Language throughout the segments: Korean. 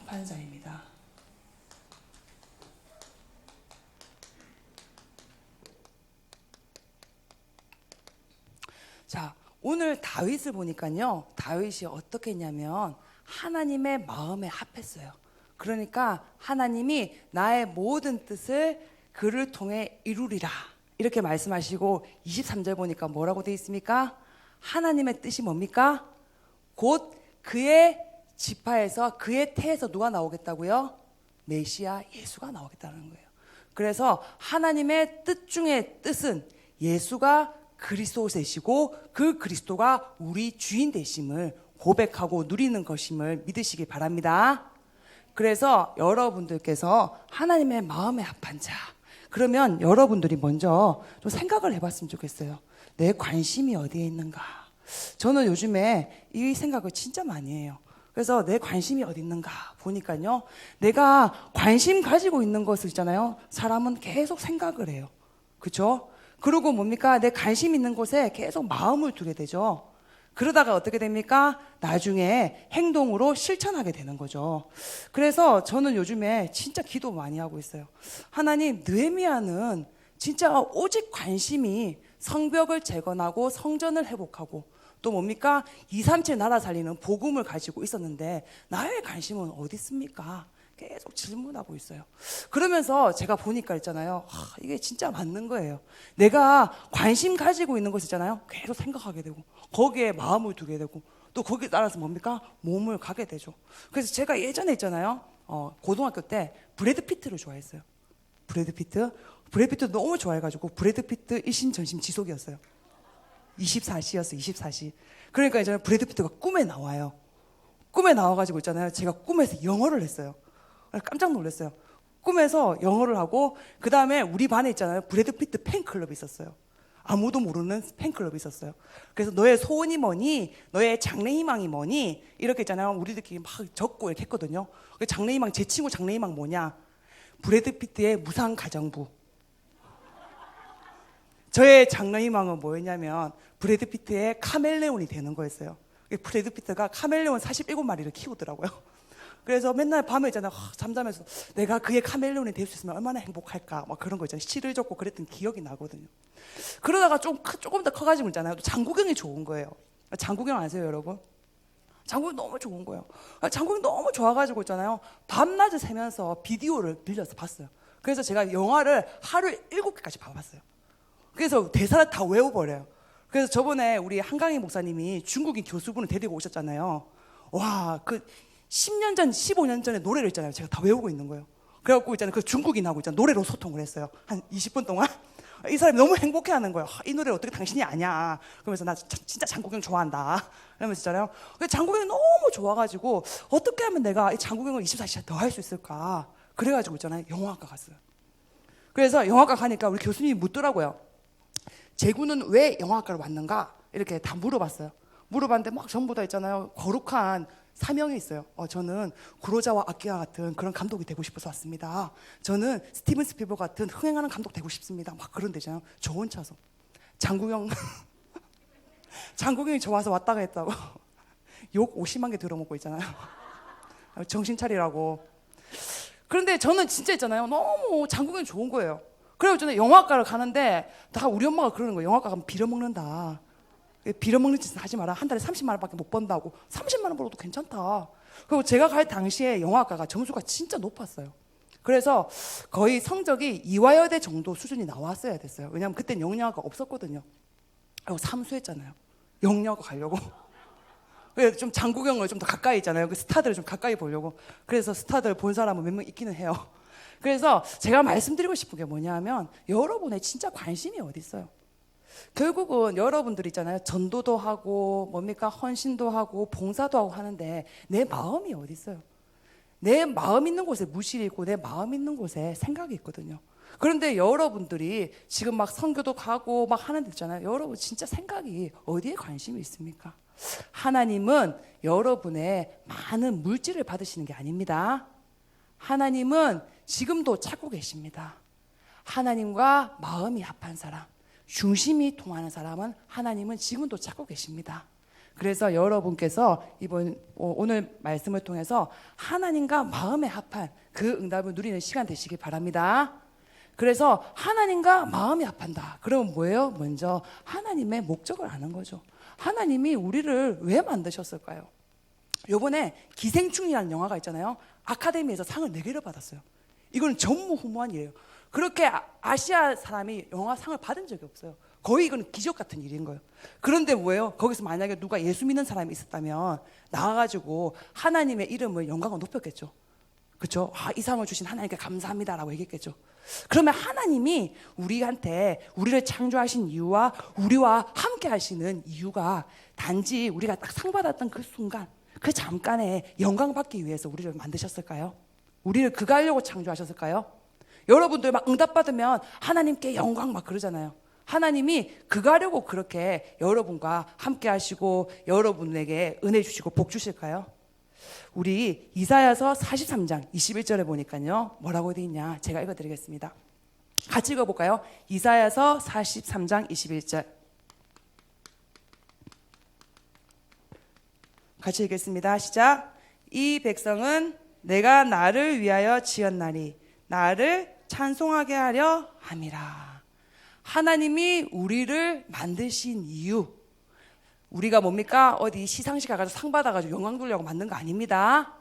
합한 자입니다. 자, 오늘 다윗을 보니까요, 다윗이 어떻게 했냐면 하나님의 마음에 합했어요. 그러니까 하나님이 나의 모든 뜻을 그를 통해 이루리라 이렇게 말씀하시고, 23절 보니까 뭐라고 되어 있습니까? 하나님의 뜻이 뭡니까? 곧 그의 지파에서, 그의 태에서 누가 나오겠다고요? 메시아 예수가 나오겠다는 거예요. 그래서 하나님의 뜻 중에 뜻은 예수가 그리스도 되시고 그 그리스도가 우리 주인 되심을 고백하고 누리는 것임을 믿으시기 바랍니다. 그래서 여러분들께서 하나님의 마음에 합한 자, 그러면 여러분들이 먼저 좀 생각을 해봤으면 좋겠어요. 내 관심이 어디에 있는가? 저는 요즘에 이 생각을 진짜 많이 해요. 그래서 내 관심이 어디 있는가 보니까요, 내가 관심 가지고 있는 것을 있잖아요, 사람은 계속 생각을 해요. 그렇죠? 그리고 뭡니까? 내 관심 있는 곳에 계속 마음을 두게 되죠. 그러다가 어떻게 됩니까? 나중에 행동으로 실천하게 되는 거죠. 그래서 저는 요즘에 진짜 기도 많이 하고 있어요. 하나님, 느헤미야는 진짜 오직 관심이 성벽을 재건하고 성전을 회복하고 또 뭡니까? 237 나라 살리는 복음을 가지고 있었는데 나의 관심은 어디 있습니까? 계속 질문하고 있어요. 그러면서 제가 보니까 있잖아요, 이게 진짜 맞는 거예요. 내가 관심 가지고 있는 것 있잖아요, 계속 생각하게 되고 거기에 마음을 두게 되고 또 거기에 따라서 뭡니까? 몸을 가게 되죠. 그래서 제가 예전에 있잖아요, 고등학교 때 브래드 피트를 좋아했어요. 브래드 피트 너무 좋아해가지고 브래드 피트 일심전심 지속이었어요. 24시였어요. 24시. 그러니까 이제 브래드 피트가 꿈에 나와요. 꿈에 나와가지고 있잖아요, 제가 꿈에서 영어를 했어요. 깜짝 놀랐어요. 꿈에서 영어를 하고, 그 다음에 우리 반에 있잖아요, 브래드 피트 팬클럽이 있었어요. 아무도 모르는 팬클럽이 있었어요. 그래서 너의 소원이 뭐니? 너의 장래희망이 뭐니? 이렇게 있잖아요, 우리들끼리 막 적고 이렇게 했거든요. 장래희망, 제 친구 장래희망 뭐냐? 브래드 피트의 무상가정부. 저의 장래희망은 뭐였냐면 브래드 피트의 카멜레온이 되는 거였어요. 브래드 피트가 카멜레온 47마리를 키우더라고요. 그래서 맨날 밤에 있잖아요, 잠자면서 내가 그의 카멜레온이 될 수 있으면 얼마나 행복할까, 막 그런 거 있잖아요. 시를 적고 그랬던 기억이 나거든요. 그러다가 조금 더 커가지고 있잖아요, 또 장구경이 좋은 거예요. 장구경 아세요, 여러분? 장구경 너무 좋은 거예요. 장구경 너무 좋아가지고 있잖아요, 밤낮을 새면서 비디오를 빌려서 봤어요. 그래서 제가 영화를 하루에 7개까지 봐봤어요. 그래서 대사를 다 외워버려요. 그래서 저번에 우리 한강희 목사님이 중국인 교수분을 데리고 오셨잖아요. 와, 그 10년 전, 15년 전에 노래를 있잖아요, 제가 다 외우고 있는 거예요. 그래갖고 있잖아요, 그 중국인하고 있잖아요, 노래로 소통을 했어요. 한 20분 동안. 이 사람이 너무 행복해하는 거예요. 이 노래를 어떻게 당신이 아냐? 그러면서 나 진짜 장국영 좋아한다. 그러면서 있잖아요, 장국영이 너무 좋아가지고 어떻게 하면 내가 이 장국영을 24시간 더 할 수 있을까? 그래가지고 있잖아요, 영화학과 갔어요. 그래서 영화학과 가니까 우리 교수님이 묻더라고요. 제구는 왜 영화학과를 왔는가? 이렇게 다 물어봤어요. 물어봤는데 막 전부 다 있잖아요, 거룩한 사명이 있어요. 저는 구로자와 아키라 같은 그런 감독이 되고 싶어서 왔습니다. 저는 스티븐 스필버그 같은 흥행하는 감독 되고 싶습니다. 막 그런 데잖아요. 저 혼자서 장국영 장국영이 저 와서 왔다가 했다고 욕 50만 개 들어먹고 있잖아요. 정신 차리라고. 그런데 저는 진짜 있잖아요, 너무 장국영이 좋은 거예요. 그래서 저는 영화학과를 가는데 다 우리 엄마가 그러는 거예요. 영화과 가면 빌어먹는다. 빌어먹는 짓은 하지 마라. 한 달에 30만 원밖에 못 번다고. 30만 원 벌어도 괜찮다. 그리고 제가 갈 당시에 영화학과가 점수가 진짜 높았어요. 그래서 거의 성적이 이화여대 정도 수준이 나왔어야 됐어요. 왜냐하면 그땐 영영학과 없었거든요. 그리고 삼수했잖아요, 영영학과 가려고. 그래서 좀 장국영을 좀 더 가까이 있잖아요, 그 스타들을 좀 가까이 보려고. 그래서 스타들 본 사람은 몇 명 있기는 해요. 그래서 제가 말씀드리고 싶은 게 뭐냐 하면, 여러분의 진짜 관심이 어디 있어요? 결국은 여러분들 있잖아요, 전도도 하고 뭡니까, 헌신도 하고 봉사도 하고 하는데 내 마음이 어디 있어요? 내 마음 있는 곳에 무실이 있고 내 마음 있는 곳에 생각이 있거든요. 그런데 여러분들이 지금 막 선교도 가고 막 하는 데 있잖아요, 여러분 진짜 생각이 어디에 관심이 있습니까? 하나님은 여러분의 많은 물질을 받으시는 게 아닙니다. 하나님은 지금도 찾고 계십니다. 하나님과 마음이 합한 사람, 중심이 통하는 사람은 하나님은 지금도 찾고 계십니다. 그래서 여러분께서 오늘 말씀을 통해서 하나님과 마음에 합한 그 응답을 누리는 시간 되시길 바랍니다. 그래서 하나님과 마음이 합한다. 그러면 뭐예요? 먼저 하나님의 목적을 아는 거죠. 하나님이 우리를 왜 만드셨을까요? 요번에 기생충이라는 영화가 있잖아요. 아카데미에서 상을 4개를 받았어요. 이건 전무후무한 일이에요. 그렇게 아시아 사람이 영화 상을 받은 적이 없어요. 거의 이건 기적 같은 일인 거예요. 그런데 뭐예요? 거기서 만약에 누가 예수 믿는 사람이 있었다면 나와가지고 하나님의 이름을 영광을 높였겠죠. 그렇죠? 이 상을 주신 하나님께 감사합니다라고 얘기했겠죠. 그러면 하나님이 우리한테 우리를 창조하신 이유와 우리와 함께 하시는 이유가 단지 우리가 딱 상 받았던 그 순간, 그 잠깐에 영광 받기 위해서 우리를 만드셨을까요? 우리를 그거 하려고 창조하셨을까요? 여러분들 막 응답 받으면 하나님께 영광 막 그러잖아요. 하나님이 그거 하려고 그렇게 여러분과 함께 하시고 여러분에게 은혜 주시고 복 주실까요? 우리 이사야서 43장 21절에 보니까요, 뭐라고 되어 있냐, 제가 읽어드리겠습니다. 같이 읽어볼까요? 이사야서 43장 21절 같이 읽겠습니다. 시작. 이 백성은 내가 나를 위하여 지었나니 나를 찬송하게 하려 함이라. 하나님이 우리를 만드신 이유, 우리가 뭡니까? 어디 시상식 가가지고 상 받아가지고 영광 돌려고 만든 거 아닙니다.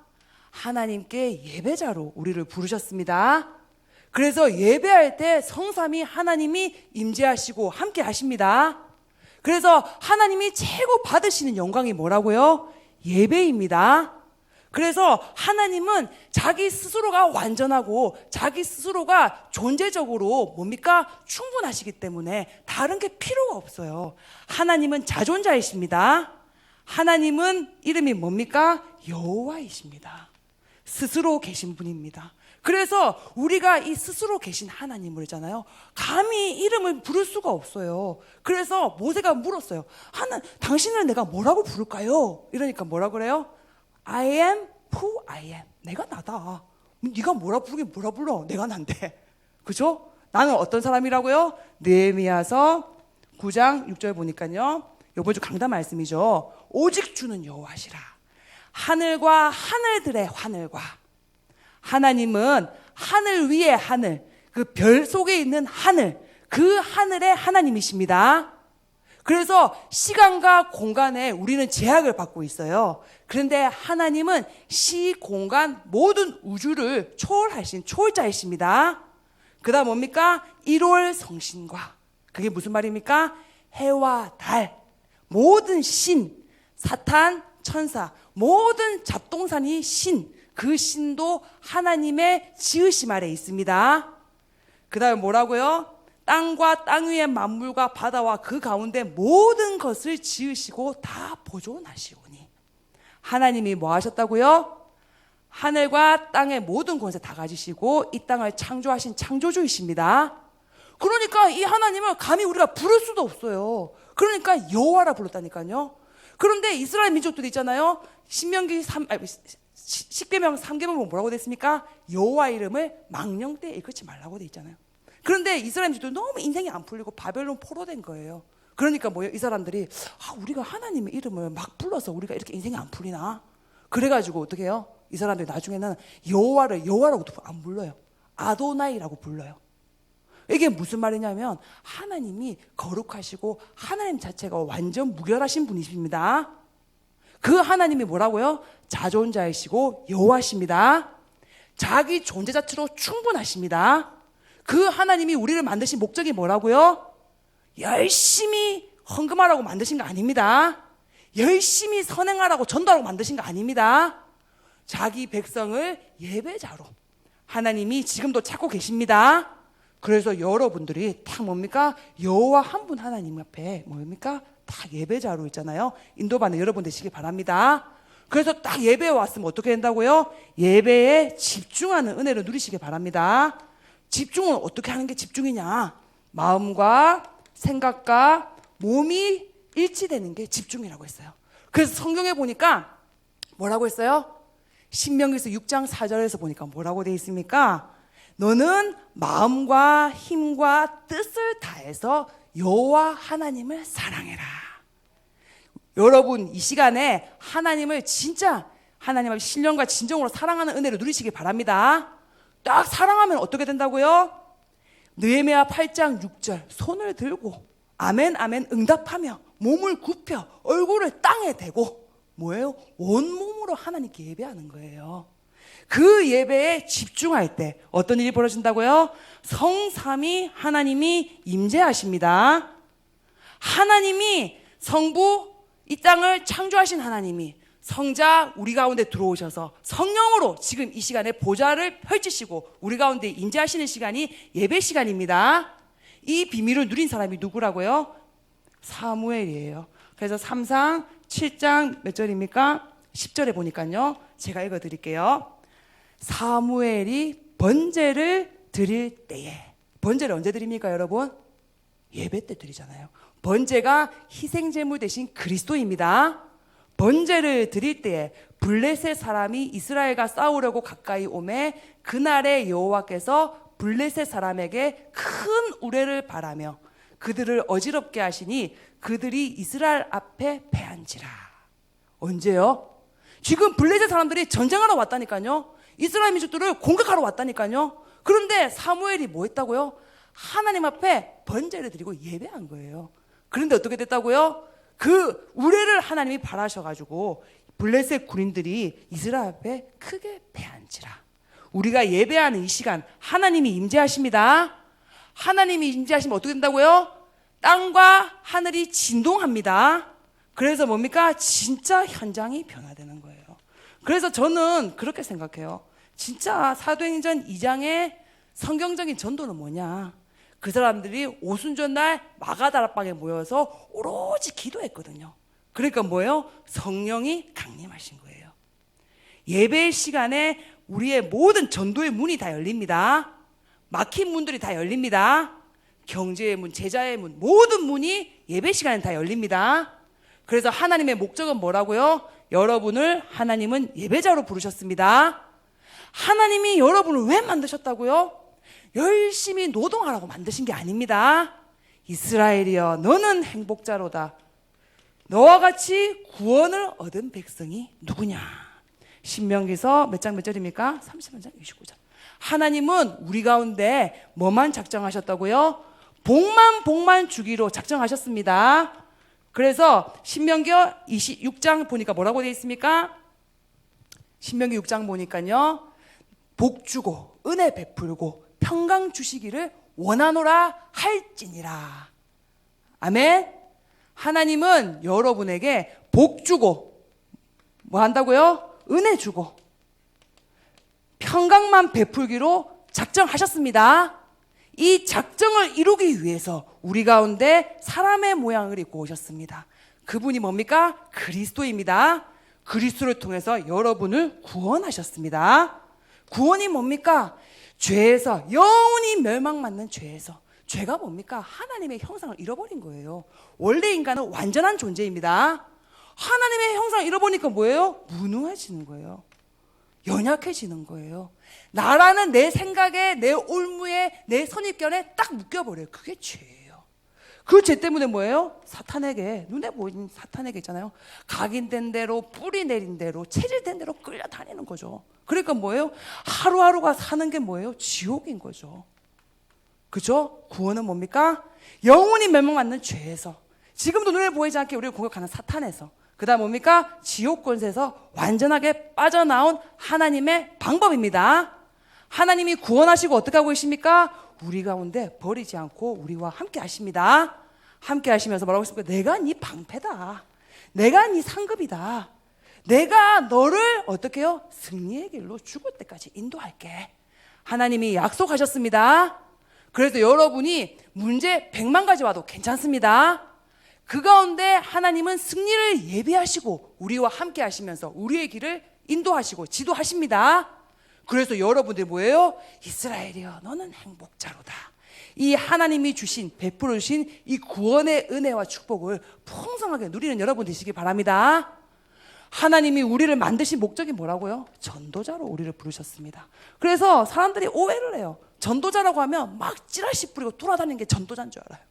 하나님께 예배자로 우리를 부르셨습니다. 그래서 예배할 때 성삼위 하나님이 임재하시고 함께 하십니다. 그래서 하나님이 최고 받으시는 영광이 뭐라고요? 예배입니다. 그래서 하나님은 자기 스스로가 완전하고 자기 스스로가 존재적으로 뭡니까? 충분하시기 때문에 다른 게 필요가 없어요. 하나님은 자존자이십니다. 하나님은 이름이 뭡니까? 여호와이십니다. 스스로 계신 분입니다. 그래서 우리가 이 스스로 계신 하나님을 있잖아요, 감히 이름을 부를 수가 없어요. 그래서 모세가 물었어요. 당신을 내가 뭐라고 부를까요? 이러니까 뭐라 그래요? I am who I am. 내가 나다. 네가 뭐라 부르긴 뭐라 불러. 내가 난데. 그죠? 나는 어떤 사람이라고요? 느헤미야서 9장 6절 보니까요, 이번 주 강단 말씀이죠. 오직 주는 여호와시라. 하늘과 하늘들의 하늘과, 하나님은 하늘 위에 하늘, 그 별 속에 있는 하늘, 그 하늘의 하나님이십니다. 그래서 시간과 공간에 우리는 제약을 받고 있어요. 그런데 하나님은 시, 공간, 모든 우주를 초월하신 초월자이십니다. 그 다음 뭡니까? 1월 성신과, 그게 무슨 말입니까? 해와 달, 모든 신, 사탄, 천사, 모든 잡동사니 신, 그 신도 하나님의 지으심 아래 있습니다. 그 다음에 뭐라고요? 땅과 땅 위의 만물과 바다와 그 가운데 모든 것을 지으시고 다 보존하시오니. 하나님이 뭐 하셨다고요? 하늘과 땅의 모든 권세 다 가지시고 이 땅을 창조하신 창조주이십니다. 그러니까 이 하나님을 감히 우리가 부를 수도 없어요. 그러니까 여호와라 불렀다니까요. 그런데 이스라엘 민족들이 있잖아요, 십계명 3계명 뭐라고 됐습니까? 여호와 이름을 망령되이 일컫지 말라고 돼 있잖아요. 그런데 이스라엘 민족들 너무 인생이 안 풀리고 바벨론 포로된 거예요. 그러니까 뭐예요? 이 사람들이 우리가 하나님의 이름을 막 불러서 우리가 이렇게 인생이 안 풀리나? 그래가지고 어떻게 해요? 이 사람들이 나중에는 여호와를 여호와라고 안 불러요. 아도나이라고 불러요. 이게 무슨 말이냐면 하나님이 거룩하시고 하나님 자체가 완전 무결하신 분이십니다. 그 하나님이 뭐라고요? 자존자이시고 여호와십니다. 자기 존재 자체로 충분하십니다. 그 하나님이 우리를 만드신 목적이 뭐라고요? 열심히 헌금하라고 만드신 거 아닙니다. 열심히 선행하라고 전도하라고 만드신 거 아닙니다. 자기 백성을 예배자로 하나님이 지금도 찾고 계십니다. 그래서 여러분들이 다 뭡니까? 여호와 한 분 하나님 앞에 뭡니까? 다 예배자로 있잖아요. 인도받는 여러분 되시기 바랍니다. 그래서 딱 예배에 왔으면 어떻게 된다고요? 예배에 집중하는 은혜를 누리시기 바랍니다. 집중은 어떻게 하는 게 집중이냐? 마음과 생각과 몸이 일치되는 게 집중이라고 했어요. 그래서 성경에 보니까 뭐라고 했어요? 신명기서 6장 4절에서 보니까 뭐라고 되어 있습니까? 너는 마음과 힘과 뜻을 다해서 여호와 하나님을 사랑해라. 여러분 이 시간에 하나님을 진짜 하나님 앞에 신령과 진정으로 사랑하는 은혜를 누리시기 바랍니다. 딱 사랑하면 어떻게 된다고요? 느헤미야 8장 6절 손을 들고 아멘 아멘 응답하며 몸을 굽혀 얼굴을 땅에 대고 뭐예요? 온몸으로 하나님께 예배하는 거예요. 그 예배에 집중할 때 어떤 일이 벌어진다고요? 성삼위 하나님이 임재하십니다. 하나님이 성부 이 땅을 창조하신 하나님이 성자 우리 가운데 들어오셔서 성령으로 지금 이 시간에 보좌를 펼치시고 우리 가운데 임재하시는 시간이 예배 시간입니다. 이 비밀을 누린 사람이 누구라고요? 사무엘이에요. 그래서 3상 7장 몇 절입니까? 10절에 보니까요. 제가 읽어드릴게요. 사무엘이 번제를 드릴 때에, 번제를 언제 드립니까 여러분? 예배 때 드리잖아요. 번제가 희생제물 대신 그리스도입니다. 번제를 드릴 때에 블레셋 사람이 이스라엘과 싸우려고 가까이 오매 그날에 여호와께서 블레셋 사람에게 큰 우레를 바라며 그들을 어지럽게 하시니 그들이 이스라엘 앞에 패한지라. 언제요? 지금 블레셋 사람들이 전쟁하러 왔다니까요. 이스라엘 민족들을 공격하러 왔다니까요. 그런데 사무엘이 뭐 했다고요? 하나님 앞에 번제를 드리고 예배한 거예요. 그런데 어떻게 됐다고요? 그 우레를 하나님이 바라셔가지고 블레셋 군인들이 이스라엘 앞에 크게 패한지라. 우리가 예배하는 이 시간 하나님이 임재하십니다. 하나님이 임재하시면 어떻게 된다고요? 땅과 하늘이 진동합니다. 그래서 뭡니까? 진짜 현장이 변화되는 거예요. 그래서 저는 그렇게 생각해요. 진짜 사도행전 2장의 성경적인 전도는 뭐냐? 그 사람들이 오순절날 마가다락방에 모여서 오로지 기도했거든요. 그러니까 뭐예요? 성령이 강림하신 거예요. 예배 시간에 우리의 모든 전도의 문이 다 열립니다. 막힌 문들이 다 열립니다. 경제의 문, 제자의 문, 모든 문이 예배 시간에 다 열립니다. 그래서 하나님의 목적은 뭐라고요? 여러분을 하나님은 예배자로 부르셨습니다. 하나님이 여러분을 왜 만드셨다고요? 열심히 노동하라고 만드신 게 아닙니다. 이스라엘이여 너는 행복자로다. 너와 같이 구원을 얻은 백성이 누구냐? 신명기서 몇 장 몇 절입니까? 30장 29절. 하나님은 우리 가운데 뭐만 작정하셨다고요? 복만 주기로 작정하셨습니다. 그래서 신명기 26장 보니까 뭐라고 되어 있습니까? 신명기 6장 보니까요. 복 주고 은혜 베풀고 평강 주시기를 원하노라 할지니라. 아멘. 하나님은 여러분에게 복 주고 뭐 한다고요? 은혜 주고 평강만 베풀기로 작정하셨습니다. 이 작정을 이루기 위해서 우리 가운데 사람의 모양을 입고 오셨습니다. 그분이 뭡니까? 그리스도입니다. 그리스도를 통해서 여러분을 구원하셨습니다. 구원이 뭡니까? 죄에서 영원히 멸망받는 죄에서. 죄가 뭡니까? 하나님의 형상을 잃어버린 거예요. 원래 인간은 완전한 존재입니다. 하나님의 형상을 잃어버리니까 뭐예요? 무능해지는 거예요. 연약해지는 거예요. 나라는 내 생각에, 내 올무에, 내 선입견에 딱 묶여버려요. 그게 죄예요. 그 죄 때문에 뭐예요? 사탄에게, 눈에 보이는 사탄에게 있잖아요. 각인된 대로, 뿌리 내린 대로, 체질된 대로 끌려다니는 거죠. 그러니까 뭐예요? 하루하루가 사는 게 뭐예요? 지옥인 거죠. 그죠? 구원은 뭡니까? 영원히 멸망받는 죄에서, 지금도 눈에 보이지 않게 우리를 공격하는 사탄에서, 그 다음 뭡니까? 지옥 권세에서 완전하게 빠져나온 하나님의 방법입니다. 하나님이 구원하시고 어떻게 하고 계십니까? 우리 가운데 버리지 않고 우리와 함께 하십니다. 함께 하시면서 뭐라고 했습니까? 내가 네 방패다. 내가 네 상급이다. 내가 너를 어떻게 해요? 승리의 길로 죽을 때까지 인도할게. 하나님이 약속하셨습니다. 그래서 여러분이 문제 100만 가지 와도 괜찮습니다. 그 가운데 하나님은 승리를 예비하시고 우리와 함께 하시면서 우리의 길을 인도하시고 지도하십니다. 그래서 여러분들 뭐예요? 이스라엘이여 너는 행복자로다. 이 하나님이 주신, 베풀어 주신 이 구원의 은혜와 축복을 풍성하게 누리는 여러분 되시기 바랍니다. 하나님이 우리를 만드신 목적이 뭐라고요? 전도자로 우리를 부르셨습니다. 그래서 사람들이 오해를 해요. 전도자라고 하면 막 찌라시 뿌리고 돌아다니는 게 전도자인 줄 알아요.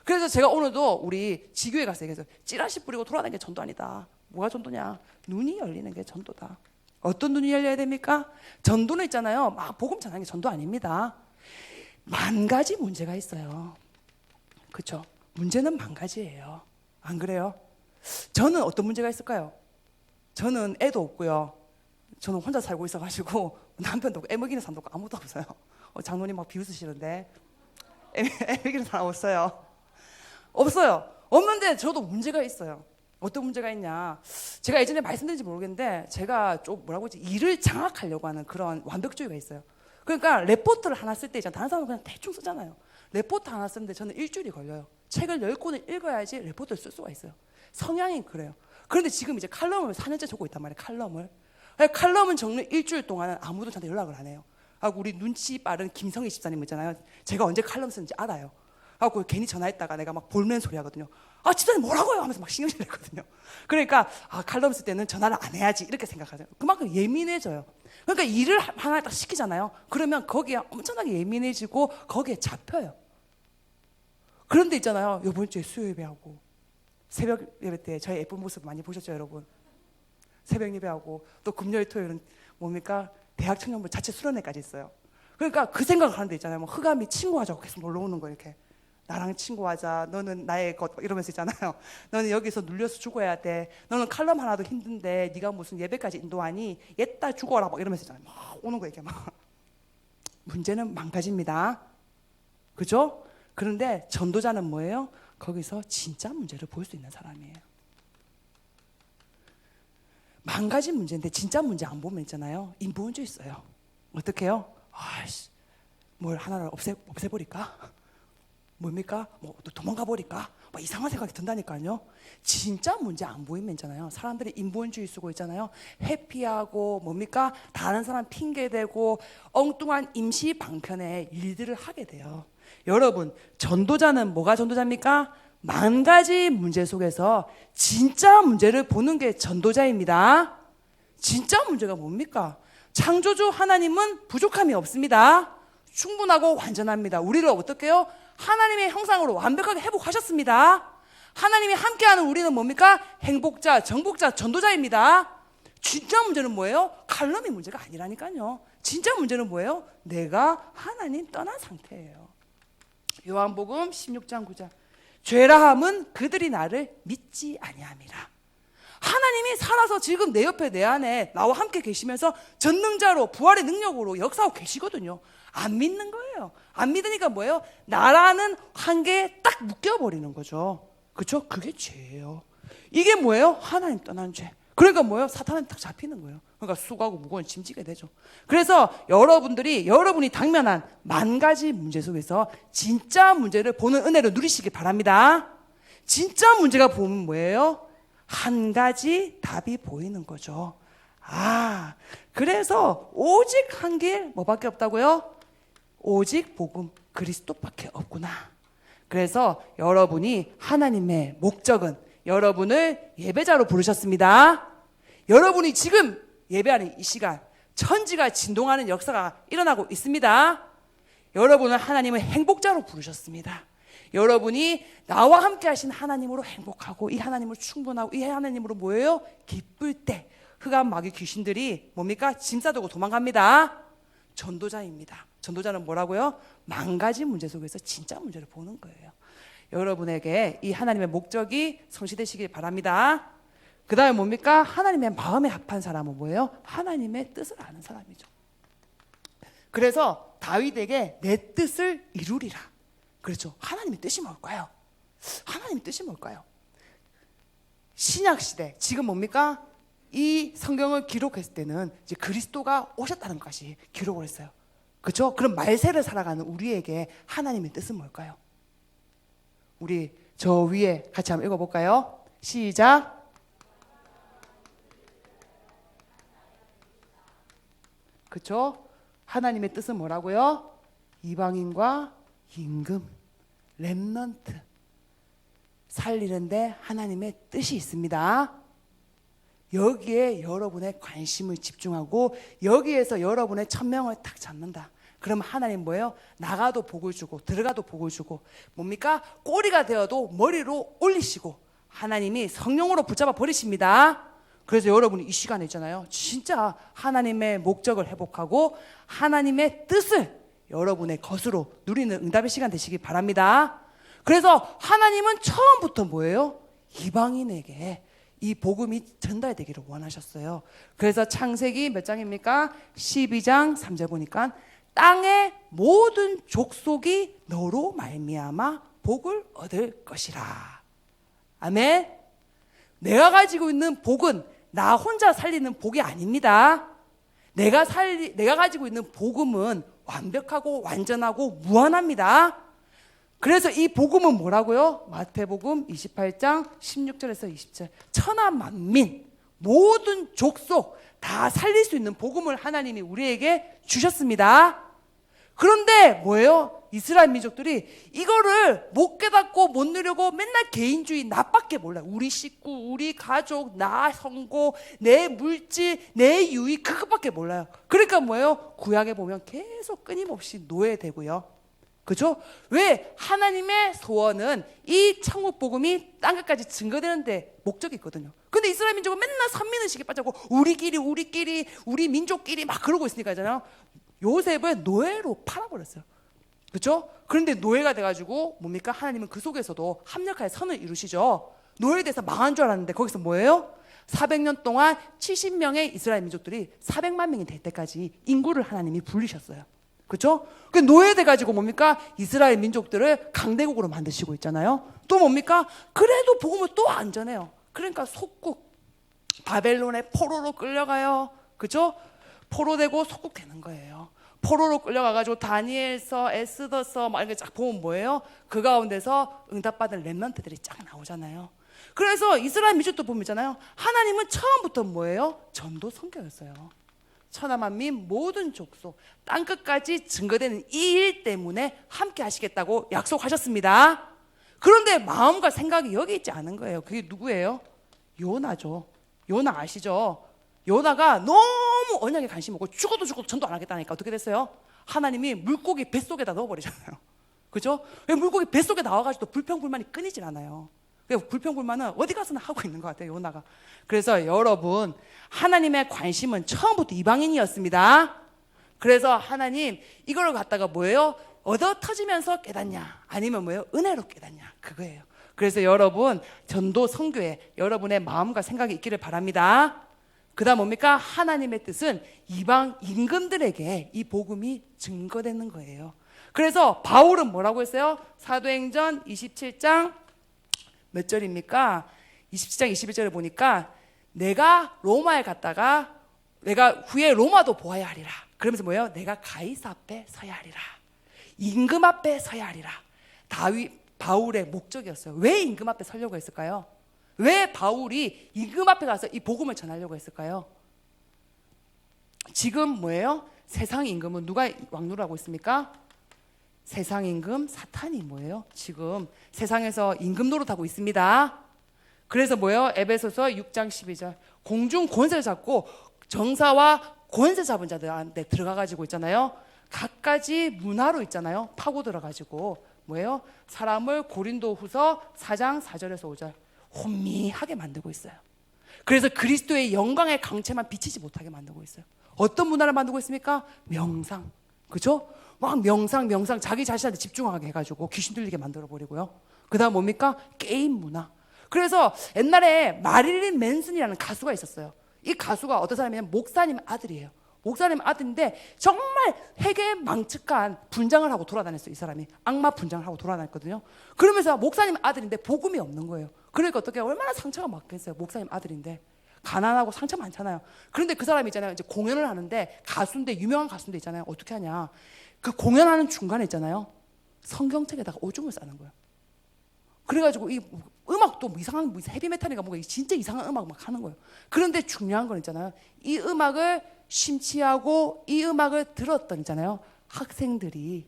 그래서 제가 오늘도 우리 지교회 가서 얘기해서 찌라시 뿌리고 돌아다니는 게 전도 아니다. 뭐가 전도냐? 눈이 열리는 게 전도다. 어떤 눈이 열려야 됩니까? 전도는 있잖아요. 막 복음 전하는 게 전도 아닙니다. 만 가지 문제가 있어요. 그렇죠? 문제는 만 가지예요. 안 그래요? 저는 어떤 문제가 있을까요? 저는 애도 없고요. 저는 혼자 살고 있어가지고 남편도 없고 애 먹이는 사람도 없고 아무도 없어요. 장로님 막 비웃으시는데 애 먹이는 사람 없어요. 없어요. 없는데 저도 문제가 있어요. 어떤 문제가 있냐? 제가 예전에 말씀드린지 모르겠는데 제가 좀 뭐라고 하지? 일을 장악하려고 하는 그런 완벽주의가 있어요. 그러니까 레포트를 하나 쓸 때 있잖아요. 다른 사람은 그냥 대충 쓰잖아요. 레포트 하나 쓰는데 저는 일주일이 걸려요. 책을 10권을 읽어야지 레포트를 쓸 수가 있어요. 성향이 그래요. 그런데 지금 이제 칼럼을 4년째 적고 있단 말이에요. 칼럼은 적는 일주일 동안은 아무도 저한테 연락을 안 해요. 하고 우리 눈치 빠른 김성희 집사님 있잖아요. 제가 언제 칼럼 쓰는지 알아요. 하고 괜히 전화했다가 내가 막 볼멘 소리 하거든요. 아 집사님 뭐라고요? 하면서 막 신경질 내거든요. 그러니까 칼럼 쓸 때는 전화를 안 해야지 이렇게 생각하세요. 그만큼 예민해져요. 그러니까 일을 하나 딱 시키잖아요. 그러면 거기에 엄청나게 예민해지고 거기에 잡혀요. 그런데 있잖아요. 이번 주에 수요 예배하고 새벽 예배 때 저의 예쁜 모습 많이 보셨죠, 여러분? 새벽 예배하고 또 금요일 토요일은 뭡니까? 대학 청년부 자체 수련회까지 있어요. 그러니까 그 생각을 하는 데 있잖아요. 뭐 흑암이 친구하자고 계속 놀러 오는 거 이렇게. 나랑 친구하자. 너는 나의 것 이러면서 있잖아요. 너는 여기서 눌려서 죽어야 돼. 너는 칼럼 하나도 힘든데 네가 무슨 예배까지 인도하니? 옛다 죽어라 막 이러면서 있잖아요. 막 오는 거 이렇게 막. 문제는 망가집니다. 그죠? 그런데 전도자는 뭐예요? 거기서 진짜 문제를 볼 수 있는 사람이에요. 망가진 문제인데 진짜 문제 안 보면 있잖아요. 인본주의 있어요. 어떻게 해요? 아이씨, 뭘 하나를 없애버릴까? 뭡니까? 뭐 도망가 버릴까? 막 이상한 생각이 든다니까요. 진짜 문제 안 보이면 있잖아요. 사람들이 인본주의 쓰고 있잖아요. 회피하고 뭡니까? 다른 사람 핑계대고 엉뚱한 임시 방편의 일들을 하게 돼요. 여러분, 전도자는 뭐가 전도자입니까? 만 가지 문제 속에서 진짜 문제를 보는 게 전도자입니다. 진짜 문제가 뭡니까? 창조주 하나님은 부족함이 없습니다. 충분하고 완전합니다. 우리를 어떻게 해요? 하나님의 형상으로 완벽하게 회복하셨습니다. 하나님이 함께하는 우리는 뭡니까? 행복자, 정복자, 전도자입니다. 진짜 문제는 뭐예요? 칼럼이 문제가 아니라니까요. 진짜 문제는 뭐예요? 내가 하나님 떠난 상태예요. 요한복음 16장 9절. 죄라함은 그들이 나를 믿지 아니함이라. 하나님이 살아서 지금 내 옆에 내 안에 나와 함께 계시면서 전능자로 부활의 능력으로 역사하고 계시거든요. 안 믿는 거예요. 안 믿으니까 뭐예요? 나라는 한계에 딱 묶여버리는 거죠. 그렇죠? 그게 죄예요. 이게 뭐예요? 하나님 떠난 죄. 그러니까 뭐예요? 사탄은 딱 잡히는 거예요. 그러니까 수고하고 무거운 짐 지게 되죠. 그래서 여러분이 당면한 만 가지 문제 속에서 진짜 문제를 보는 은혜를 누리시기 바랍니다. 진짜 문제가 보면 뭐예요? 한 가지 답이 보이는 거죠. 아, 그래서 오직 한 길 뭐밖에 없다고요? 오직 복음 그리스도밖에 없구나. 그래서 여러분이 하나님의 목적은 여러분을 예배자로 부르셨습니다. 여러분이 지금 예배하는 이 시간 천지가 진동하는 역사가 일어나고 있습니다. 여러분은 하나님의 행복자로 부르셨습니다. 여러분이 나와 함께 하신 하나님으로 행복하고 이 하나님으로 충분하고 이 하나님으로 뭐예요? 기쁠 때 흑암 마귀 귀신들이 뭡니까? 짐 싸들고 도망갑니다. 전도자입니다. 전도자는 뭐라고요? 만 가지 문제 속에서 진짜 문제를 보는 거예요. 여러분에게 이 하나님의 목적이 성취되시길 바랍니다. 그 다음에 뭡니까? 하나님의 마음에 합한 사람은 뭐예요? 하나님의 뜻을 아는 사람이죠. 그래서 다윗에게 내 뜻을 이루리라. 그렇죠. 하나님의 뜻이 뭘까요? 하나님의 뜻이 뭘까요? 신약시대 지금 뭡니까? 이 성경을 기록했을 때는 이제 그리스도가 오셨다는 것이 기록을 했어요. 그렇죠? 그럼 말세를 살아가는 우리에게 하나님의 뜻은 뭘까요? 우리 저 위에 같이 한번 읽어볼까요? 시작. 그렇죠? 하나님의 뜻은 뭐라고요? 이방인과 임금, 렘넌트 살리는데 하나님의 뜻이 있습니다. 여기에 여러분의 관심을 집중하고 여기에서 여러분의 천명을 딱 잡는다. 그럼 하나님 뭐예요? 나가도 복을 주고 들어가도 복을 주고 뭡니까? 꼬리가 되어도 머리로 올리시고 하나님이 성령으로 붙잡아 버리십니다. 그래서 여러분이 이 시간에 있잖아요, 진짜 하나님의 목적을 회복하고 하나님의 뜻을 여러분의 것으로 누리는 응답의 시간 되시기 바랍니다. 그래서 하나님은 처음부터 뭐예요? 이방인에게 이 복음이 전달되기를 원하셨어요. 그래서 창세기 몇 장입니까? 12장 3절 보니까 땅의 모든 족속이 너로 말미암아 복을 얻을 것이라. 아멘. 내가 가지고 있는 복은 나 혼자 살리는 복이 아닙니다. 내가 가지고 있는 복음은 완벽하고 완전하고 무한합니다. 그래서 이 복음은 뭐라고요? 마태복음 28장 16절에서 20절. 천하 만민 모든 족속 다 살릴 수 있는 복음을 하나님이 우리에게 주셨습니다. 그런데 뭐예요? 이스라엘 민족들이 이거를 못 깨닫고 못 누리고 맨날 개인주의, 나밖에 몰라요. 우리 식구, 우리 가족, 나 성고, 내 물질, 내 유익, 그것밖에 몰라요. 그러니까 뭐예요? 구약에 보면 계속 끊임없이 노예되고요. 그죠? 왜? 하나님의 소원은 이 천국 복음이 땅끝까지 증거되는데 목적이 있거든요. 근데 이스라엘 민족은 맨날 선민의식에 빠져고 우리끼리 우리 민족끼리 막 그러고 있으니까 잖아요. 요셉을 노예로 팔아버렸어요. 그렇죠? 그런데 노예가 돼가지고 뭡니까? 하나님은 그 속에서도 합력하여 선을 이루시죠. 노예돼서 망한 줄 알았는데 거기서 뭐예요? 400년 동안 70명의 이스라엘 민족들이 400만 명이 될 때까지 인구를 하나님이 불리셨어요. 그렇죠? 그 노예돼가지고 뭡니까? 이스라엘 민족들을 강대국으로 만드시고 있잖아요. 또 뭡니까? 그래도 복음은 또 안 전해요. 그러니까 속국 바벨론의 포로로 끌려가요. 그렇죠? 포로되고 속국되는 거예요. 포로로 끌려가가지고 다니엘서, 에스더서 막 이렇게 쫙 보면 뭐예요? 그 가운데서 응답받은 렘넌트들이 쫙 나오잖아요. 그래서 이스라엘 민족도 보면 있잖아요. 하나님은 처음부터 뭐예요? 전도 선교였어요. 천하만민 모든 족속 땅끝까지 증거되는 이 일 때문에 함께 하시겠다고 약속하셨습니다. 그런데 마음과 생각이 여기 있지 않은 거예요. 그게 누구예요? 요나죠. 요나 아시죠? 요나가 너무 언약에 관심 없고 죽어도 전도 안 하겠다니까 어떻게 됐어요? 하나님이 물고기 뱃속에다 넣어버리잖아요. 그죠? 물고기 뱃속에 나와가지고 불평불만이 끊이질 않아요. 불평불만은 어디 가서나 하고 있는 것 같아요, 요나가. 그래서 여러분, 하나님의 관심은 처음부터 이방인이었습니다. 그래서 하나님 이걸 갖다가 뭐예요? 얻어 터지면서 깨닫냐 아니면 뭐예요? 은혜로 깨닫냐, 그거예요. 그래서 여러분 전도 선교에 여러분의 마음과 생각이 있기를 바랍니다. 그 다음 뭡니까? 하나님의 뜻은 이방 임금들에게 이 복음이 증거되는 거예요. 그래서 바울은 뭐라고 했어요? 사도행전 27장 몇 절입니까? 27장 21절에 보니까 내가 로마에 갔다가 내가 후에 로마도 보아야 하리라. 그러면서 뭐예요? 내가 가이사 앞에 서야 하리라. 임금 앞에 서야 하리라. 바울의 목적이었어요. 왜 임금 앞에 서려고 했을까요? 왜 바울이 임금 앞에 가서 이 복음을 전하려고 했을까요? 지금 뭐예요? 세상 임금은 누가 왕노릇하고 있습니까? 세상 임금 사탄이 뭐예요? 지금 세상에서 임금 노릇하고 있습니다. 그래서 뭐예요? 에베소서 6장 12절 공중 권세를 잡고 정사와 권세 잡은 자들한테 들어가가지고 있잖아요. 갖가지 문화로 있잖아요. 파고 들어가지고 뭐예요? 사람을 고린도후서 4장 4절에서 5절 혼미하게 만들고 있어요. 그래서 그리스도의 영광의 강체만 비치지 못하게 만들고 있어요. 어떤 문화를 만들고 있습니까? 명상, 그죠? 막 명상 자기 자신한테 집중하게 해가지고 귀신 들리게 만들어버리고요. 그 다음 뭡니까? 게임 문화. 그래서 옛날에 마릴린 맨슨이라는 가수가 있었어요. 이 가수가 어떤 사람이냐면 목사님 아들이에요. 목사님 아들인데 정말 핵에 망측한 분장을 하고 돌아다녔어요. 이 사람이 악마 분장을 하고 돌아다녔거든요. 그러면서 목사님 아들인데 복음이 없는 거예요. 그러니까 어떻게 얼마나 상처가 많겠어요. 목사님 아들인데 가난하고 상처 많잖아요. 그런데 그 사람이 있잖아요. 이제 공연을 하는데 가수인데 유명한 가수인데 있잖아요. 어떻게 하냐? 그 공연하는 중간에 있잖아요. 성경책에다가 오줌을 싸는 거예요. 그래가지고 이 음악도 뭐 이상한 뭐 헤비메탈인가 뭔가 진짜 이상한 음악 막 하는 거예요. 그런데 중요한 건 있잖아요. 이 음악을 심취하고 이 음악을 들었던 있잖아요. 학생들이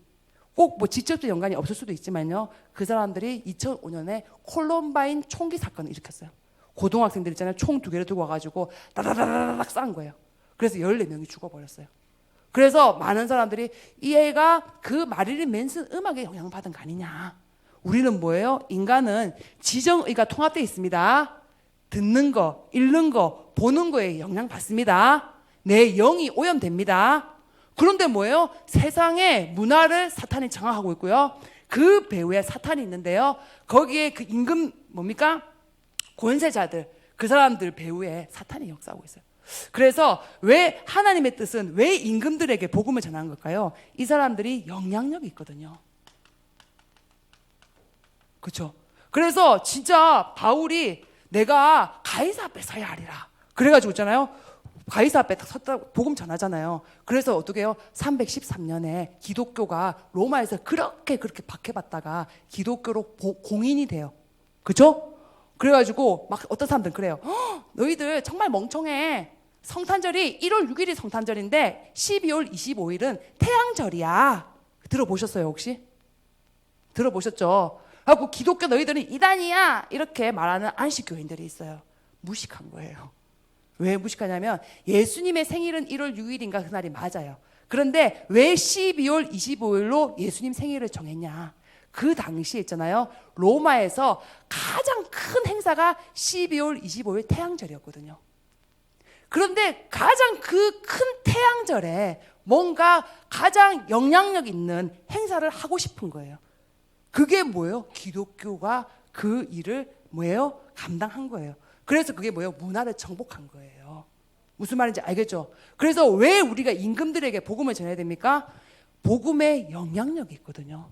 꼭 뭐 직접적 연관이 없을 수도 있지만요. 그 사람들이 2005년에 콜럼바인 총기 사건을 일으켰어요. 고등학생들 있잖아요. 총 2개를 들고 와가지고 다다다닥 싼 거예요. 그래서 14명이 죽어버렸어요. 그래서 많은 사람들이 이 애가 그 마릴린 맨슨 음악에 영향받은 거 아니냐. 우리는 뭐예요? 인간은 지정의가 통합되어 있습니다. 듣는 거, 읽는 거, 보는 거에 영향받습니다. 내 영이 오염됩니다. 그런데 뭐예요? 세상의 문화를 사탄이 장악하고 있고요. 그 배후에 사탄이 있는데요. 거기에 그 임금 뭡니까? 권세자들, 그 사람들 배후에 사탄이 역사하고 있어요. 그래서 왜 하나님의 뜻은 왜 임금들에게 복음을 전하는 걸까요? 이 사람들이 영향력이 있거든요. 그렇죠? 그래서 진짜 바울이 내가 가이사 앞에 서야 하리라 그래가지고 있잖아요. 가이사 앞에 딱 섰다 복음 전하잖아요. 그래서 어떻게 해요? 313년에 기독교가 로마에서 그렇게 박해받다가 기독교로 공인이 돼요. 그죠? 그래가지고 막 어떤 사람들은 그래요. 너희들 정말 멍청해. 성탄절이 1월 6일이 성탄절인데 12월 25일은 태양절이야. 들어보셨어요 혹시? 들어보셨죠? 하고 기독교 너희들은 이단이야 이렇게 말하는 안식교인들이 있어요. 무식한 거예요. 왜 무식하냐면 예수님의 생일은 1월 6일인가 그날이 맞아요. 그런데 왜 12월 25일로 예수님 생일을 정했냐? 그 당시에 있잖아요. 로마에서 가장 큰 행사가 12월 25일 태양절이었거든요. 그런데 가장 그 큰 태양절에 뭔가 가장 영향력 있는 행사를 하고 싶은 거예요. 그게 뭐예요? 기독교가 그 일을 뭐예요? 감당한 거예요. 그래서 그게 뭐예요? 문화를 정복한 거예요. 무슨 말인지 알겠죠? 그래서 왜 우리가 임금들에게 복음을 전해야 됩니까? 복음의 영향력이 있거든요.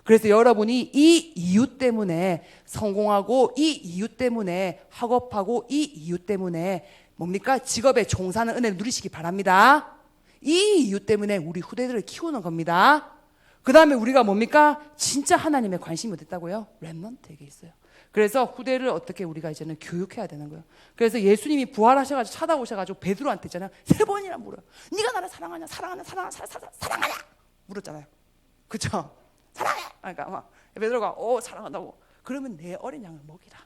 그래서 여러분이 이 이유 때문에 성공하고 이 이유 때문에 학업하고 이 이유 때문에 뭡니까? 직업에 종사하는 은혜를 누리시기 바랍니다. 이 이유 때문에 우리 후대들을 키우는 겁니다. 그 다음에 우리가 뭡니까? 진짜 하나님의 관심이 어딨다고요? 렘넌트에게 있어요. 그래서 후대를 어떻게 우리가 이제는 교육해야 되는 거예요. 그래서 예수님이 부활하셔가지고 찾아오셔가지고 베드로한테 있잖아요. 3번이나 물어요. 네가 나를 사랑하냐? 사랑하냐? 물었잖아요. 그쵸? 사랑해! 그러니까 막 베드로가 사랑한다고. 그러면 내 어린 양을 먹이라.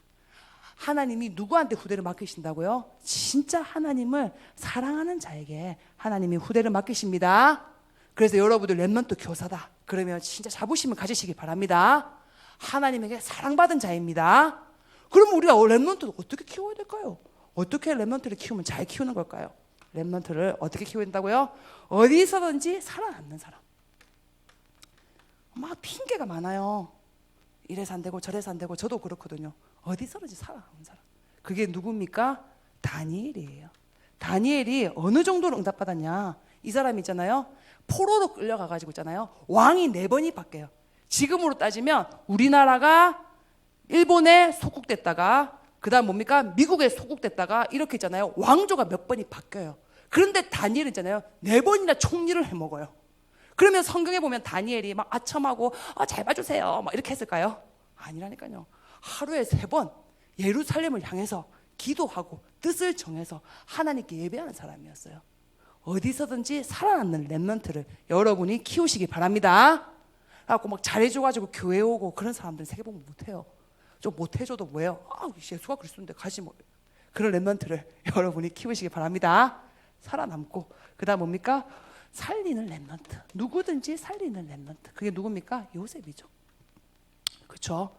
하나님이 누구한테 후대를 맡기신다고요? 진짜 하나님을 사랑하는 자에게 하나님이 후대를 맡기십니다. 그래서 여러분들 렘넌트 교사다. 그러면 진짜 자부심을 가지시기 바랍니다. 하나님에게 사랑받은 자입니다. 그러면 우리가 렘넌트를 어떻게 키워야 될까요? 어떻게 렘넌트를 키우면 잘 키우는 걸까요? 렘넌트를 어떻게 키워야 된다고요? 어디서든지 살아남는 사람. 막 핑계가 많아요. 이래서 안 되고 저래서 안 되고 저도 그렇거든요. 어디서든지 살아남는 사람. 그게 누굽니까? 다니엘이에요. 다니엘이 어느 정도로 응답받았냐? 이 사람 있잖아요. 포로로 끌려가가지고 있잖아요. 왕이 4번이 바뀌어요. 지금으로 따지면 우리나라가 일본에 속국됐다가 그 다음 뭡니까? 미국에 속국됐다가 이렇게 있잖아요. 왕조가 몇 번이 바뀌어요. 그런데 다니엘 있잖아요. 4번이나 총리를 해먹어요. 그러면 성경에 보면 다니엘이 막 아첨하고 잘 봐주세요 막 이렇게 했을까요? 아니라니까요. 하루에 3번 예루살렘을 향해서 기도하고 뜻을 정해서 하나님께 예배하는 사람이었어요. 어디서든지 살아남는 렘넌트를 여러분이 키우시기 바랍니다. 그래갖고 막 잘해줘가지고 교회 오고 그런 사람들은 세계복음 못해요. 좀 못해줘도 뭐예요? 예수가 그리스도인데 가지 뭐. 그런 렘넌트를 여러분이 키우시기 바랍니다. 살아남고 그 다음 뭡니까? 살리는 렘넌트. 누구든지 살리는 렘넌트. 그게 누굽니까? 요셉이죠. 그렇죠?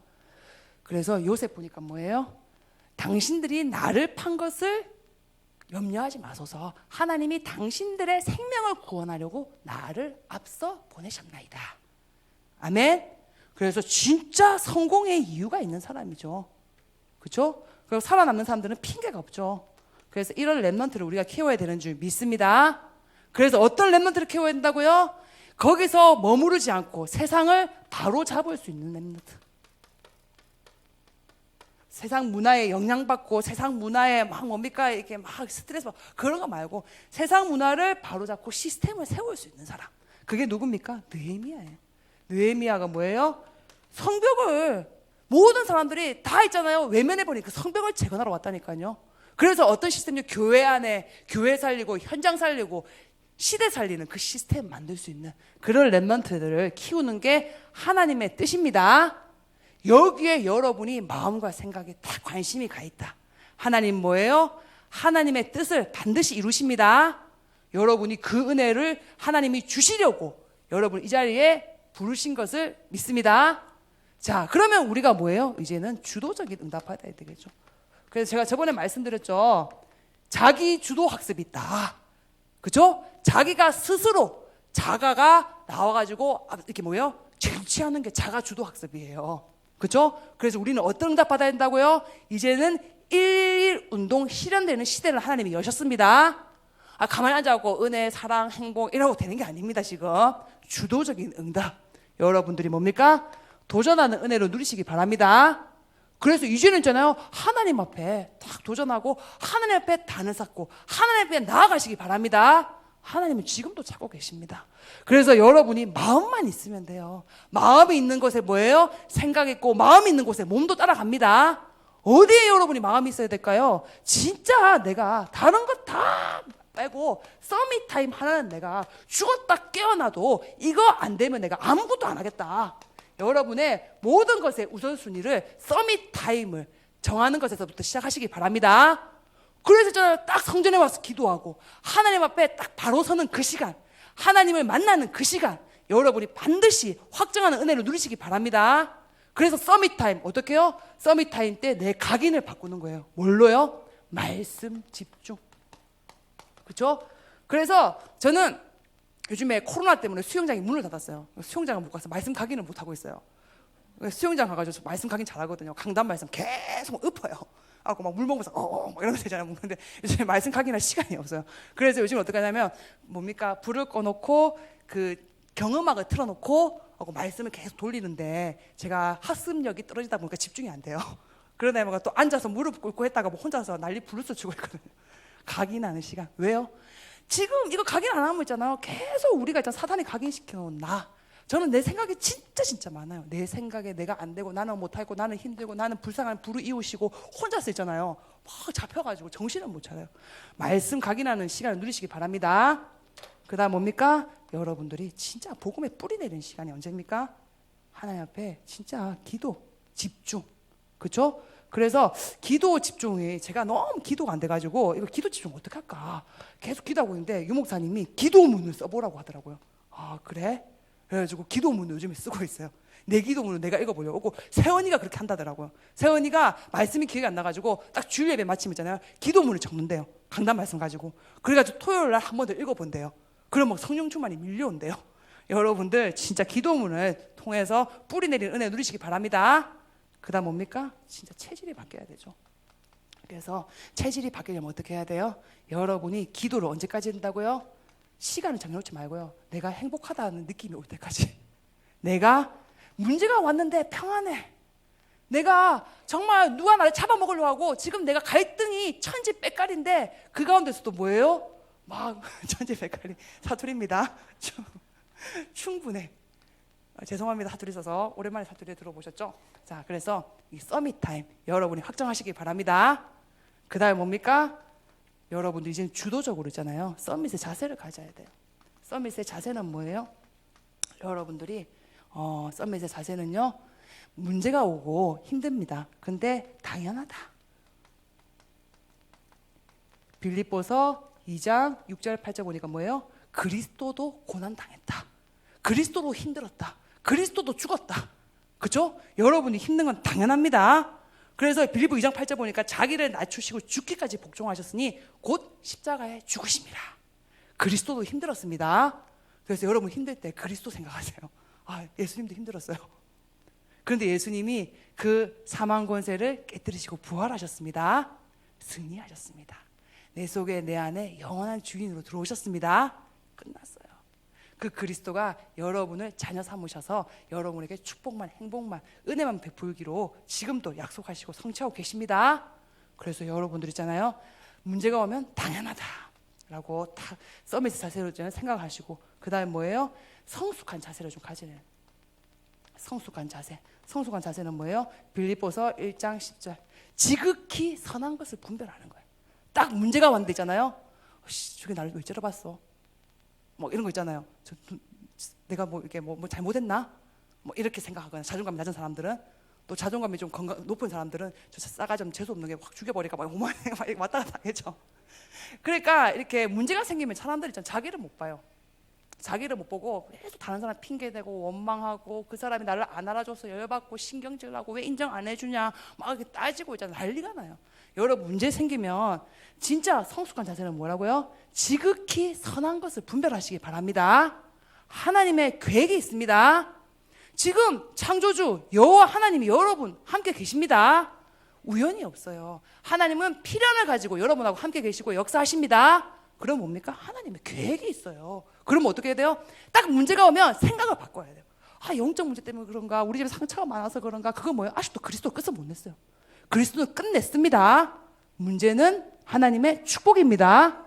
그래서 요셉 보니까 뭐예요? 당신들이 나를 판 것을 염려하지 마소서. 하나님이 당신들의 생명을 구원하려고 나를 앞서 보내셨나이다. 아멘. 그래서 진짜 성공의 이유가 있는 사람이죠. 그렇죠? 그리고 살아남는 사람들은 핑계가 없죠. 그래서 이런 렘넌트를 우리가 키워야 되는 줄 믿습니다. 그래서 어떤 렘넌트를 키워야 된다고요? 거기서 머무르지 않고 세상을 바로 잡을 수 있는 렘넌트. 세상 문화에 영향받고 세상 문화에 막 뭡니까 이렇게 막 스트레스 받고 그런 거 말고 세상 문화를 바로잡고 시스템을 세울 수 있는 사람. 그게 누굽니까? 느헤미야예요. 느헤미야가 뭐예요? 성벽을 모든 사람들이 다 있잖아요. 외면해 버리니까 성벽을 재건하러 왔다니까요. 그래서 어떤 시스템이 교회 안에 교회 살리고 현장 살리고 시대 살리는 그 시스템 만들 수 있는 그런 렘넌트들을 키우는 게 하나님의 뜻입니다. 여기에 여러분이 마음과 생각에 다 관심이 가 있다. 하나님 뭐예요? 하나님의 뜻을 반드시 이루십니다. 여러분이 그 은혜를 하나님이 주시려고 여러분 이 자리에 부르신 것을 믿습니다. 자, 그러면 우리가 뭐예요? 이제는 주도적인 응답받아야 되겠죠. 그래서 제가 저번에 말씀드렸죠. 자기 주도 학습이 있다. 그죠? 자기가 스스로 자가가 나와가지고 이렇게 뭐예요? 쟁취하는 게 자가 주도 학습이에요. 그죠? 그래서 우리는 어떤 응답 받아야 된다고요? 이제는 일일 운동 실현되는 시대를 하나님이 여셨습니다. 가만히 앉아갖고 은혜, 사랑, 행복 이러고 되는 게 아닙니다. 지금 주도적인 응답 여러분들이 뭡니까? 도전하는 은혜로 누리시기 바랍니다. 그래서 이제는 있잖아요, 하나님 앞에 딱 도전하고 하나님 앞에 단을 쌓고 하나님 앞에 나아가시기 바랍니다. 하나님은 지금도 찾고 계십니다. 그래서 여러분이 마음만 있으면 돼요. 마음이 있는 곳에 뭐예요? 생각이 있고 마음이 있는 곳에 몸도 따라갑니다. 어디에 여러분이 마음이 있어야 될까요? 진짜 내가 다른 것 다 빼고 서밋 타임 하나는 내가 죽었다 깨어나도 이거 안 되면 내가 아무것도 안 하겠다. 여러분의 모든 것의 우선순위를 서밋 타임을 정하는 것에서부터 시작하시기 바랍니다. 그래서 저는 딱 성전에 와서 기도하고 하나님 앞에 딱 바로 서는 그 시간, 하나님을 만나는 그 시간, 여러분이 반드시 확정하는 은혜를 누리시기 바랍니다. 그래서 서밋 타임 어떻게 해요? 서밋 타임 때 내 각인을 바꾸는 거예요. 뭘로요? 말씀 집중. 그렇죠? 그래서 저는 요즘에 코로나 때문에 수영장이 문을 닫았어요. 수영장을 못 가서 말씀 각인을 못 하고 있어요. 수영장 가가지고 말씀 각인 잘하거든요. 강단 말씀 계속 읊어요. 하고 막 물 먹으면서 막 이러면서 되잖아요. 먹는데 요즘에 말씀 각인할 시간이 없어요. 그래서 요즘 어떻게 하냐면 뭡니까? 불을 꺼놓고 그 경음악을 틀어놓고 하고 말씀을 계속 돌리는데 제가 학습력이 떨어지다 보니까 집중이 안 돼요. 그러다 보니까 또 앉아서 무릎 꿇고 했다가 뭐 혼자서 난리 부르스 치고 있거든요. 각인하는 시간. 왜요? 지금 이거 각인 안 하면 있잖아요. 계속 우리가 일단 사단이 각인시켜 놓은 나. 저는 내 생각이 진짜 많아요. 내 생각에 내가 안 되고 나는 못하고 나는 힘들고 나는 불쌍한 불우이웃이고 혼자서 있잖아요. 막 잡혀가지고 정신을 못 차려요. 말씀 각인하는 시간을 누리시기 바랍니다. 그 다음 뭡니까? 여러분들이 진짜 복음에 뿌리 내리는 시간이 언제입니까? 하나님 앞에 진짜 기도, 집중. 그렇죠? 그래서 기도 집중이 제가 너무 기도가 안 돼가지고 이거 기도 집중 어떻게 할까 계속 기도하고 있는데 유목사님이 기도문을 써보라고 하더라고요. 아 그래? 그래가지고 기도문을 요즘에 쓰고 있어요. 내 기도문을 내가 읽어보려고. 세원이가 그렇게 한다더라고요. 세원이가 말씀이 기억이 안 나가지고 딱 주일 예배 마침 있잖아요. 기도문을 적는데요. 강단 말씀 가지고. 그래가지고 토요일 날 한 번 더 읽어본대요. 그럼 막 성령 충만이 밀려온대요. 여러분들 진짜 기도문을 통해서 뿌리 내리는 은혜 누리시기 바랍니다. 그 다음 뭡니까? 진짜 체질이 바뀌어야 되죠. 그래서 체질이 바뀌려면 어떻게 해야 돼요? 여러분이 기도를 언제까지 한다고요? 시간을 정해놓지 말고요. 내가 행복하다는 느낌이 올 때까지. 내가 문제가 왔는데 평안해. 내가 정말 누가 나를 잡아먹으려고 하고 지금 내가 갈등이 천지백갈인데 그 가운데서도 뭐예요? 막 천지백갈이 사투리입니다. 충분해. 죄송합니다. 사투리 써서 오랜만에 사투리 들어보셨죠? 자, 그래서 이 서밋 타임 여러분이 확정하시기 바랍니다. 그 다음에 뭡니까? 여러분들 이제 주도적으로 있잖아요. 서밋의 자세를 가져야 돼요. 서밋의 자세는 뭐예요? 여러분들이 서밋의 자세는요, 문제가 오고 힘듭니다. 근데 당연하다. 빌립보서 2장 6절 8절 보니까 뭐예요? 그리스도도 고난당했다. 그리스도도 힘들었다. 그리스도도 죽었다. 그렇죠? 여러분이 힘든 건 당연합니다. 그래서 빌립보 2장 8절 보니까 자기를 낮추시고 죽기까지 복종하셨으니 곧 십자가에 죽으심이라. 그리스도도 힘들었습니다. 그래서 여러분 힘들 때 그리스도 생각하세요. 예수님도 힘들었어요. 그런데 예수님이 그 사망 권세를 깨뜨리시고 부활하셨습니다. 승리하셨습니다. 내 속에 내 안에 영원한 주인으로 들어오셨습니다. 끝났어요. 그 그리스도가 여러분을 자녀 삼으셔서 여러분에게 축복만 행복만 은혜만 베풀기로 지금도 약속하시고 성취하고 계십니다. 그래서 여러분들 있잖아요, 문제가 오면 당연하다 라고 다 서밋 자세로 좀 생각하시고, 그 다음에 뭐예요? 성숙한 자세를 좀 가지는. 성숙한 자세. 성숙한 자세는 뭐예요? 빌립보서 1장 10절 지극히 선한 것을 분별하는 거예요. 딱 문제가 왔는데 있잖아요, 저게 나를 왜 째려봤어? 뭐 이런 거 있잖아요. 내가 뭐 이렇게 뭐 잘못했나? 뭐 이렇게 생각하거나, 자존감이 낮은 사람들은, 또 자존감이 좀 높은 사람들은 저 싸가지 좀 재수 없는 게 확 죽여버릴까 막 오만 막 왔다 갔다 하겠죠. 그러니까 이렇게 문제가 생기면 사람들이 자기를 못 봐요. 자기를 못 보고 계속 다른 사람 핑계대고 원망하고 그 사람이 나를 안 알아줘서 열받고 신경질나고 왜 인정 안 해주냐 막 이렇게 따지고 있잖아요. 난리가 나요. 여러분 문제 생기면 진짜 성숙한 자세는 뭐라고요? 지극히 선한 것을 분별하시기 바랍니다. 하나님의 계획이 있습니다. 지금 창조주 여호와 하나님이 여러분 함께 계십니다. 우연이 없어요. 하나님은 필연을 가지고 여러분하고 함께 계시고 역사하십니다. 그럼 뭡니까? 하나님의 계획이 있어요. 그러면 어떻게 해야 돼요? 딱 문제가 오면 생각을 바꿔야 돼요. 영적 문제 때문에 그런가? 우리 집에 상처가 많아서 그런가? 그건 뭐예요? 아직도 그리스도 끝을 못 냈어요. 그리스도는 끝냈습니다. 문제는 하나님의 축복입니다.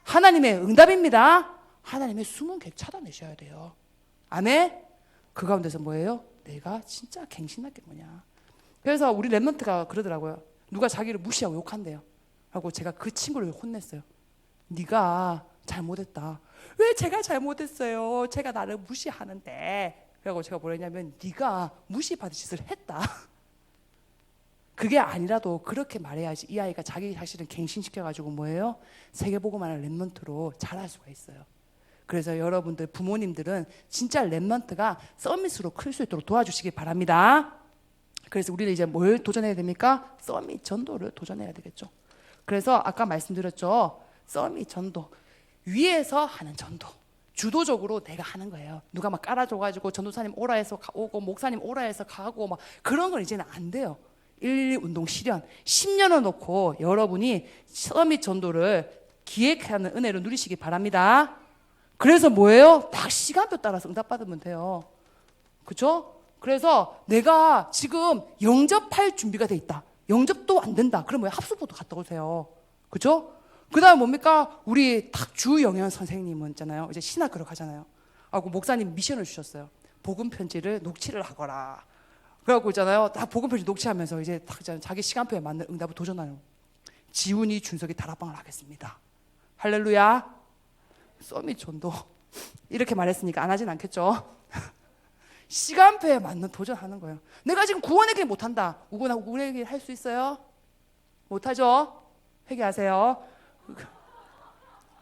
하나님의 응답입니다. 하나님의 숨은 계획 찾아내셔야 돼요. 아멘? 그 가운데서 뭐예요? 내가 진짜 갱신할 게 뭐냐. 그래서 우리 랩런트가 그러더라고요. 누가 자기를 무시하고 욕한대요. 하고 제가 그 친구를 혼냈어요. 네가 잘못했다. 왜 제가 잘못했어요? 제가 나를 무시하는데. 그래서 제가 뭐랬냐면 네가 무시받을 짓을 했다. 그게 아니라도 그렇게 말해야지 이 아이가 자기 자신을 갱신시켜가지고 뭐예요? 세계복음하는 랩런트로 자랄 수가 있어요. 그래서 여러분들 부모님들은 진짜 랩런트가 서밋으로 클 수 있도록 도와주시기 바랍니다. 그래서 우리는 이제 뭘 도전해야 됩니까? 서밋 전도를 도전해야 되겠죠. 그래서 아까 말씀드렸죠. 서밋 전도, 위에서 하는 전도, 주도적으로 내가 하는 거예요. 누가 막 깔아줘가지고 전도사님 오라 해서 오고 목사님 오라 해서 가고 막 그런 건 이제는 안 돼요. 1 운동 실현 10년을 놓고 여러분이 서밋 전도를 기획하는 은혜를 누리시기 바랍니다. 그래서 뭐예요? 딱 시간표 따라서 응답받으면 돼요. 그렇죠? 그래서 내가 지금 영접할 준비가 돼 있다. 영접도 안 된다. 그러면 합숙부도 갔다 오세요. 그렇죠? 그 다음에 뭡니까? 우리 딱 주영현 선생님은 있잖아요. 이제 신학교로 가잖아요. 하고 목사님 미션을 주셨어요. 복음 편지를 녹취를 하거라. 그래갖고 있잖아요. 딱 복음 편지 녹취하면서 이제 딱 자기 시간표에 맞는 응답을 도전하는. 지훈이, 준석이 다락방을 하겠습니다. 할렐루야. 서밋 전도 이렇게 말했으니까 안 하진 않겠죠. 시간표에 맞는 도전하는 거예요. 내가 지금 구원의 길 못한다. 구원의 길 할 수 있어요? 못하죠? 회개하세요.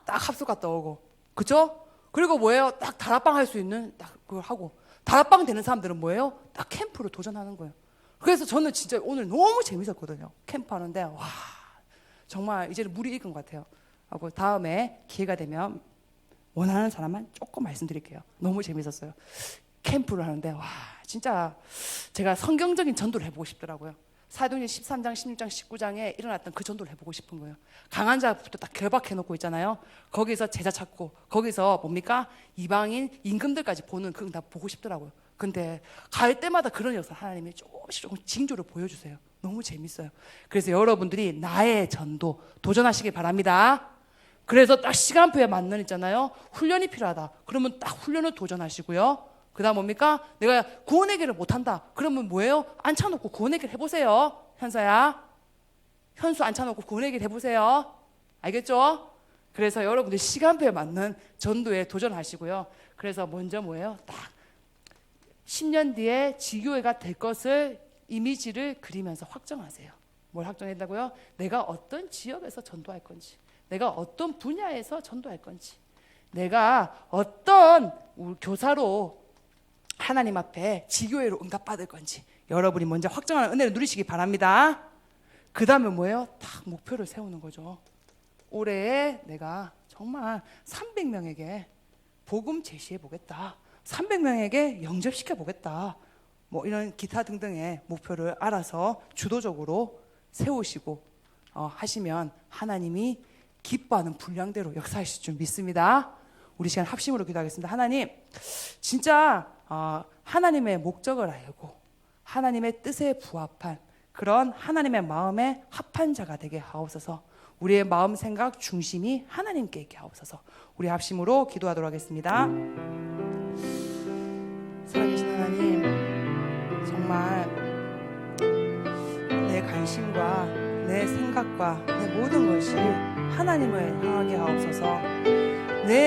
딱 합숙 갔다 오고, 그죠? 그리고 뭐예요? 딱 다락방 할 수 있는 딱 그걸 하고, 다락방 되는 사람들은 뭐예요? 딱 캠프로 도전하는 거예요. 그래서 저는 진짜 오늘 너무 재밌었거든요. 캠프 하는데 와 정말 이제는 물이 익은 것 같아요. 하고 다음에 기회가 되면 원하는 사람만 조금 말씀드릴게요. 너무 재밌었어요. 캠프를 하는데 와 진짜 제가 성경적인 전도를 해보고 싶더라고요. 사도행전 13장, 16장, 19장에 일어났던 그 전도를 해보고 싶은 거예요. 강한 자부터 딱 결박해놓고 있잖아요. 거기서 제자 찾고 거기서 뭡니까? 이방인 임금들까지 보는 그 응답 보고 싶더라고요. 근데 갈 때마다 그런 역사 하나님이 조금씩 징조를 보여주세요. 너무 재밌어요. 그래서 여러분들이 나의 전도 도전하시기 바랍니다. 그래서 딱 시간표에 맞는 있잖아요. 훈련이 필요하다. 그러면 딱 훈련을 도전하시고요. 그 다음 뭡니까? 내가 구원의 길을 못한다. 그러면 뭐예요? 앉혀놓고 구원의 길 해보세요. 현서야. 현수 앉혀놓고 구원의 길 해보세요. 알겠죠? 그래서 여러분들 시간표에 맞는 전도에 도전하시고요. 그래서 먼저 뭐예요? 딱 10년 뒤에 지교회가 될 것을 이미지를 그리면서 확정하세요. 뭘 확정한다고요? 내가 어떤 지역에서 전도할 건지, 내가 어떤 분야에서 전도할 건지, 내가 어떤 교사로 하나님 앞에 지교회로 응답받을 건지 여러분이 먼저 확정하는 은혜를 누리시기 바랍니다. 그 다음에 뭐예요? 딱 목표를 세우는 거죠. 올해에 내가 정말 300명에게 복음 제시해 보겠다. 300명에게 영접시켜 보겠다. 뭐 이런 기타 등등의 목표를 알아서 주도적으로 세우시고 하시면 하나님이 기뻐하는 분량대로 역사하실 줄 믿습니다. 우리 시간 합심으로 기도하겠습니다. 하나님 진짜 하나님의 목적을 알고 하나님의 뜻에 부합한 그런 하나님의 마음에 합한 자가 되게 하옵소서. 우리의 마음 생각 중심이 하나님께 있게 하옵소서. 우리 합심으로 기도하도록 하겠습니다. 살아계신 하나님, 정말 내 관심과 내 생각과 내 모든 것이 하나님을 향하게 하옵소서.